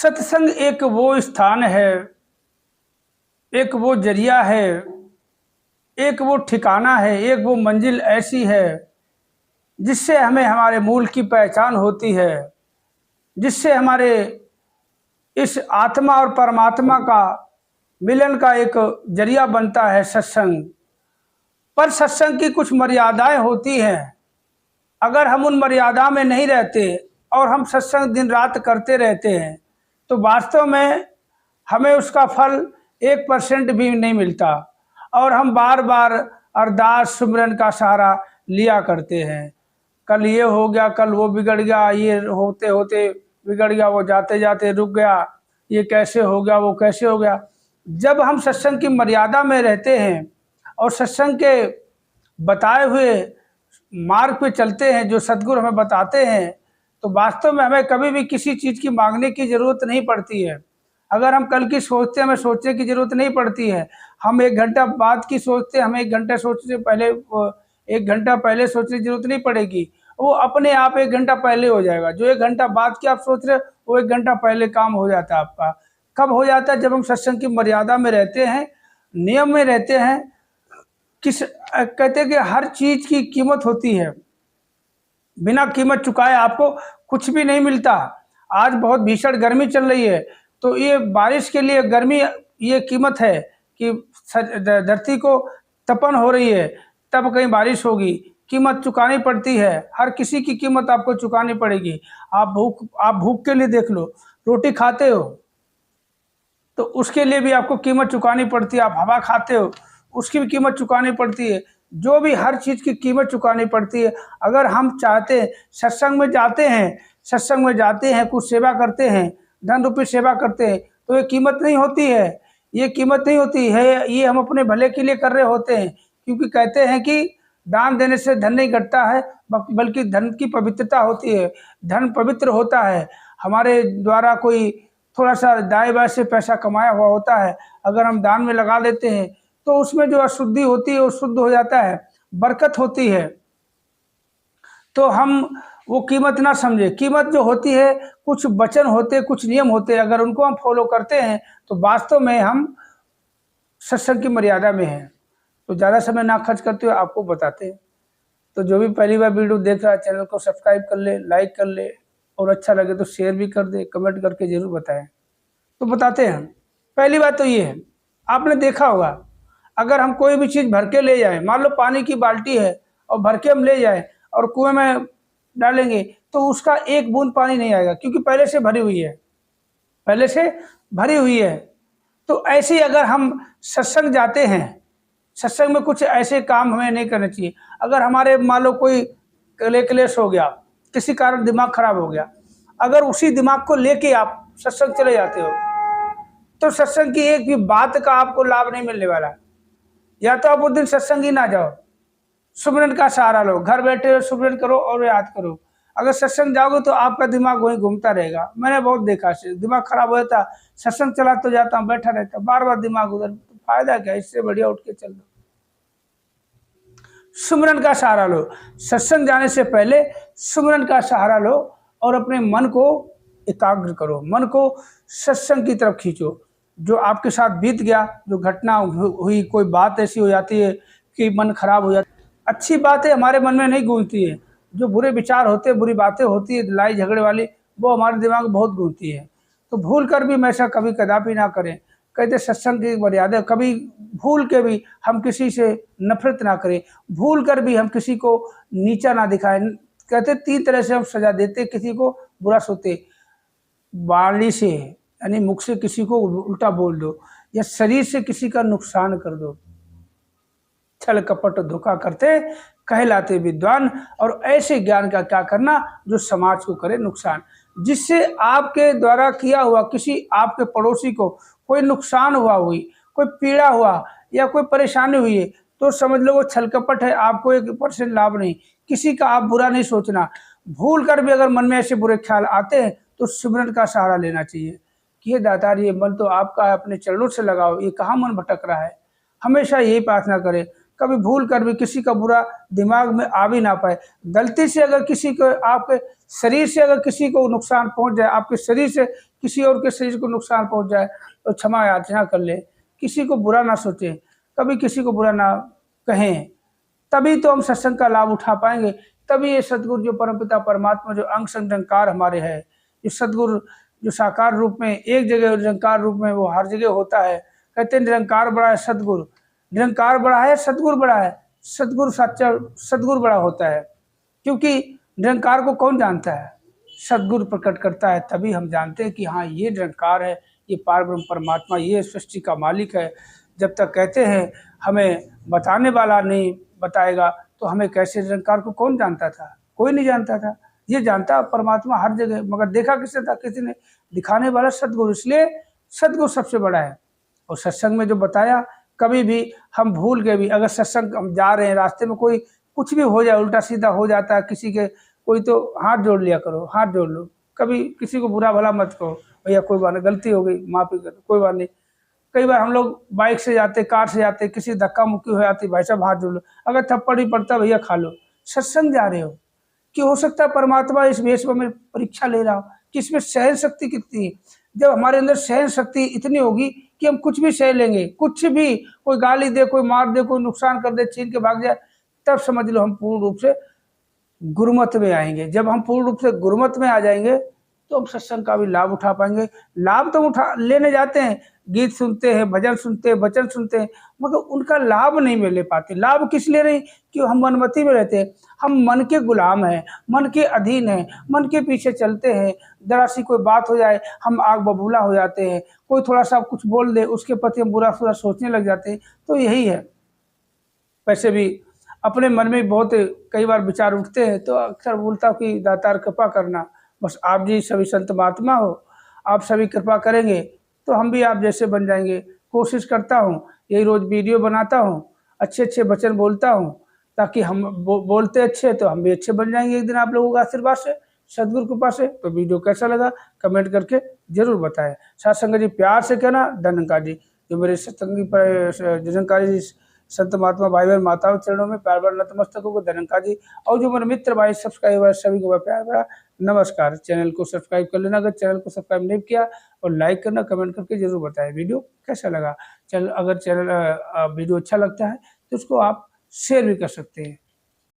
सत्संग एक वो स्थान है, एक वो जरिया है, एक वो ठिकाना है, एक वो मंजिल ऐसी है जिससे हमें हमारे मूल की पहचान होती है, जिससे हमारे इस आत्मा और परमात्मा का मिलन का एक जरिया बनता है सत्संग। पर सत्संग की कुछ मर्यादाएं होती हैं। अगर हम उन मर्यादा में नहीं रहते और हम सत्संग दिन रात करते रहते हैं तो वास्तव में हमें उसका फल 1% भी नहीं मिलता और हम बार बार अरदास सुमिरन का सहारा लिया करते हैं। कल ये हो गया, कल वो बिगड़ गया, ये होते होते बिगड़ गया, वो जाते जाते रुक गया, ये कैसे हो गया, वो कैसे हो गया। जब हम सत्संग की मर्यादा में रहते हैं और सत्संग के बताए हुए मार्ग पे चलते हैं जो सद्गुरु हमें बताते हैं, तो वास्तव में हमें कभी भी किसी चीज़ की मांगने की ज़रूरत नहीं पड़ती है। अगर हम कल की सोचते हैं, हमें सोचने की ज़रूरत नहीं पड़ती है। हम 1 घंटा बाद की सोचते हैं, हमें 1 घंटा सोचने पहले 1 घंटा पहले सोचने की ज़रूरत नहीं पड़ेगी। वो अपने आप 1 घंटा पहले हो जाएगा। जो 1 घंटा बाद की आप सोच रहे हो वो 1 घंटा पहले काम हो जाता है आपका। कब हो जाता है? जब हम सत्संग की मर्यादा में रहते हैं, नियम में रहते हैं। कहते हैं कि हर चीज़ की कीमत होती है, बिना कीमत चुकाए आपको कुछ भी नहीं मिलता। आज बहुत भीषण गर्मी चल रही है, तो ये बारिश के लिए गर्मी ये कीमत है कि धरती को तपन हो रही है, तब कहीं बारिश होगी, कीमत चुकानी पड़ती है। हर किसी की कीमत आपको चुकानी पड़ेगी। आप भूख के लिए देख लो, रोटी खाते हो तो उसके लिए भी आपको कीमत चुकानी पड़ती है। आप हवा खाते हो उसकी भी कीमत चुकानी पड़ती है। जो भी हर चीज़ की कीमत चुकानी पड़ती है। अगर हम चाहते हैं, सत्संग में जाते हैं, कुछ सेवा करते हैं, धन रूपी सेवा करते हैं, तो ये कीमत नहीं होती है। ये कीमत नहीं होती है, ये हम अपने भले के लिए कर रहे होते हैं। क्योंकि कहते हैं कि दान देने से धन नहीं घटता है, बल्कि धन की पवित्रता होती है। धन पवित्र होता है। हमारे द्वारा कोई थोड़ा सा दाएं बाएं से पैसा कमाया हुआ होता है, अगर हम दान में लगा देते हैं तो उसमें जो अशुद्धि होती है वो शुद्ध हो जाता है, बरकत होती है। तो हम वो कीमत ना समझे। कीमत जो होती है, कुछ वचन होते, कुछ नियम होते, अगर उनको हम फॉलो करते हैं तो वास्तव में हम सत्संग की मर्यादा में हैं। तो ज़्यादा समय ना खर्च करते हुए आपको बताते हैं। तो जो भी पहली बार वीडियो देख रहा है, चैनल को सब्सक्राइब कर ले, लाइक कर ले, और अच्छा लगे तो शेयर भी कर दे, कमेंट करके ज़रूर बताएं। तो बताते हैं। पहली बात तो ये है, आपने देखा होगा, अगर हम कोई भी चीज़ भर के ले जाएं, मान लो पानी की बाल्टी है और भर के हम ले जाएं और कुएं में डालेंगे तो उसका एक बूंद पानी नहीं आएगा, क्योंकि पहले से भरी हुई है। तो ऐसे ही अगर हम सत्संग जाते हैं, सत्संग में कुछ ऐसे काम हमें नहीं करने चाहिए। अगर हमारे मान लो कोई क्लेश हो गया, किसी कारण दिमाग खराब हो गया, अगर उसी दिमाग को लेके आप सत्संग चले जाते हो तो सत्संग की एक भी बात का आपको लाभ नहीं मिलने वाला। या तो आप उस दिन सत्संग ही ना जाओ, सुमिरन का सहारा लो, घर बैठे सुमिरन करो और याद करो। अगर सत्संग जाओगे तो आपका दिमाग वहीं घूमता रहेगा। मैंने बहुत देखा, दिमाग खराब हो जाता, सत्संग चला तो जाता हूँ, बैठा रहता, बार बार दिमाग उधर, तो फायदा क्या? इससे बढ़िया उठ के चल दो, सुमिरन का सहारा लो। सत्संग जाने से पहले सुमिरन का सहारा लो और अपने मन को एकाग्र करो, मन को सत्संग की तरफ खींचो। जो आपके साथ बीत गया, जो घटना हुई, कोई बात ऐसी हो जाती है कि मन खराब हो जाता है, अच्छी बातें हमारे मन में नहीं गूंजती है। जो बुरे विचार होते हैं, बुरी बातें होती है, लड़ाई झगड़े वाली, वो हमारे दिमाग में बहुत गूंजती है। तो भूल कर भी ऐसा कभी कदापि ना करें। कहते सत्संग की मर्यादा, कभी भूल के भी हम किसी से नफरत ना करें, भूल कर भी हम किसी को नीचा ना दिखाएं। कहते 3 तरह से हम सजा देते किसी को बुरा सोते। वाणी से यानी मुख से किसी को उल्टा बोल दो, या शरीर से किसी का नुकसान कर दो। छल कपट धोखा करते कहलाते विद्वान। और ऐसे ज्ञान का क्या करना जो समाज को करे नुकसान। जिससे आपके द्वारा किया हुआ किसी आपके पड़ोसी को कोई नुकसान हुआ, कोई पीड़ा हुआ या कोई परेशानी हुई है, तो समझ लो वो छल कपट है, आपको 1% लाभ नहीं। किसी का आप बुरा नहीं सोचना। भूल कर भी अगर मन में ऐसे बुरे ख्याल आते हैं तो सिमरन का सहारा लेना चाहिए कि ये दातार, ये मन तो आपका है, अपने चरणों से लगाओ, ये कहाँ मन भटक रहा है। हमेशा यही प्रार्थना करें, कभी भूल कर भी किसी का बुरा दिमाग में आ भी ना पाए। गलती से अगर किसी को आपके शरीर से अगर किसी को नुकसान पहुंच जाए, आपके शरीर से किसी और के शरीर को नुकसान पहुंच जाए तो क्षमा याचना कर ले, किसी को बुरा ना सोचें, कभी किसी को बुरा ना कहें, तभी तो हम सत्संग का लाभ उठा पाएंगे। तभी ये सदगुरु जो परमपिता परमात्मा जो अंग संग निरंकार हमारे है, जो सदगुरु जो साकार रूप में एक जगह निरंकार रूप में वो हर जगह होता है। कहते हैं निरंकार बड़ा है सदगुरु, निरंकार बड़ा है सदगुरु बड़ा है, सदगुरु सच्चा सदगुरु बड़ा होता है। क्योंकि निरंकार को कौन जानता है, सदगुरु प्रकट करता है, तभी हम जानते हैं कि हाँ ये निरंकार है, ये पारब्रह्म परमात्मा, ये सृष्टि का मालिक है। जब तक कहते हैं हमें बताने वाला नहीं बताएगा तो हमें कैसे निरंकार को कौन जानता था, कोई नहीं जानता था। ये जानता परमात्मा हर जगह, मगर देखा किसने था, किसी ने दिखाने वाला सदगुरु, इसलिए सदगुरु सबसे बड़ा है। और सत्संग में जो बताया, कभी भी हम भूल के भी अगर सत्संग हम जा रहे हैं, रास्ते में कोई कुछ भी हो जाए, उल्टा सीधा हो जाता है किसी के, कोई तो हाथ जोड़ लिया करो, हाथ जोड़ लो, कभी किसी को बुरा भला मत कहो, भैया कोई बात नहीं, गलती हो गई माफ़ी करो, कोई बात नहीं। कई बार हम लोग बाइक से जाते, कार से जाते, किसी धक्का मुक्की हो जाती, भाई साहब हाथ जोड़ लो, अगर थप्पड़ ही पड़ता भैया खा लो। सत्संग जा रहे हो कि हो सकता है परमात्मा इस वेश में परीक्षा ले रहा हो कि इसमें सहन शक्ति कितनी है। जब हमारे अंदर सहन शक्ति इतनी होगी कि हम कुछ भी सह लेंगे, कुछ भी, कोई गाली दे, कोई मार दे, कोई नुकसान कर दे, छीन के भाग जाए, तब समझ लो हम पूर्ण रूप से गुरुमत में आएंगे। जब हम पूर्ण रूप से गुरुमत में आ जाएंगे तो हम सत्संग का भी लाभ उठा पाएंगे। लाभ तो उठा लेने जाते हैं, गीत सुनते हैं, भजन सुनते हैं, वचन सुनते हैं, मगर उनका लाभ नहीं ले पाते। लाभ किस लिए नहीं, कि हम मनमति में रहते हैं, हम मन के गुलाम हैं, मन के अधीन हैं, मन के पीछे चलते हैं। जरा सी कोई बात हो जाए हम आग बबूला हो जाते हैं, कोई थोड़ा सा कुछ बोल दे उसके प्रति हम बुरा सुरा सोचने लग जाते हैं। तो यही है। वैसे भी अपने मन में बहुत कई बार विचार उठते हैं, तो अक्सर बोलता हूँ कि दातार कृपा करना, बस आप जी सभी संत महात्मा हो, आप सभी कृपा करेंगे तो हम भी आप जैसे बन जाएंगे। कोशिश करता हूँ, यही रोज़ वीडियो बनाता हूँ, अच्छे अच्छे वचन बोलता हूँ, ताकि हम बोलते अच्छे तो हम भी अच्छे बन जाएंगे एक दिन आप लोगों का आशीर्वाद से, सदगुरु कृपा से। तो वीडियो कैसा लगा कमेंट करके जरूर बताएं। साथ संगत जी प्यार से कहना धनंकार जी, जो मेरे सत्संगी धनंकार जी संत महात्मा भाई बहन माताओं चरणों में प्यार भरा नतमस्तक को धनंकार जी, और जो मेरे मित्र भाई सब्सक्राइबर सभी को प्यार भरा नमस्कार। चैनल को सब्सक्राइब कर लेना अगर चैनल को सब्सक्राइब नहीं किया, और लाइक करना, कमेंट करके जरूर बताएं वीडियो कैसा लगा। अगर वीडियो अच्छा लगता है तो उसको आप शेयर भी कर सकते हैं।